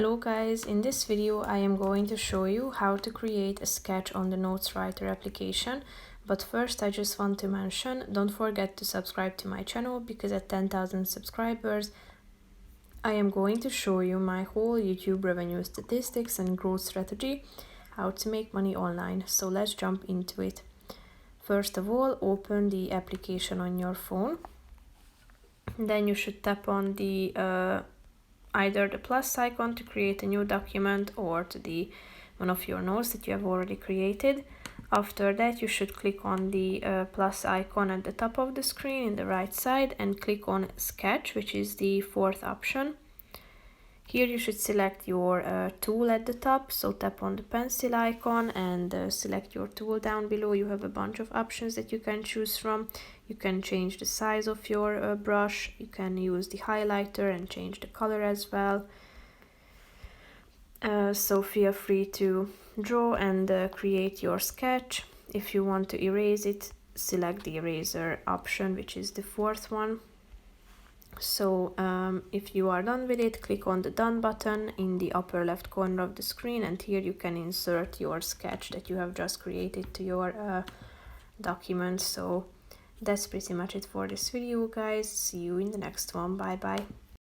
Hello guys, in this video I am going to show you how to create a sketch on the Notes Writer application. But first I just want to mention, don't forget to subscribe to my channel because at 10,000 subscribers I am going to show you my whole YouTube revenue statistics and growth strategy, how to make money online. So let's jump into it. First of all, open the application on your phone. Then you should tap on the either the plus icon to create a new document or to the one of your notes that you have already created. After that, you should click on the plus icon at the top of the screen in the right side and click on Sketch, which is the fourth option. Here you should select your tool at the top, so tap on the pencil icon and select your tool down below. You have a bunch of options that you can choose from. You can change the size of your brush, you can use the highlighter and change the color as well. So feel free to draw and create your sketch. If you want to erase it, select the eraser option, which is the fourth one. So if you are done with it, click on the Done button in the upper left corner of the screen, and here you can insert your sketch that you have just created to your document. So that's pretty much it for this video, guys. See you in the next one. Bye bye.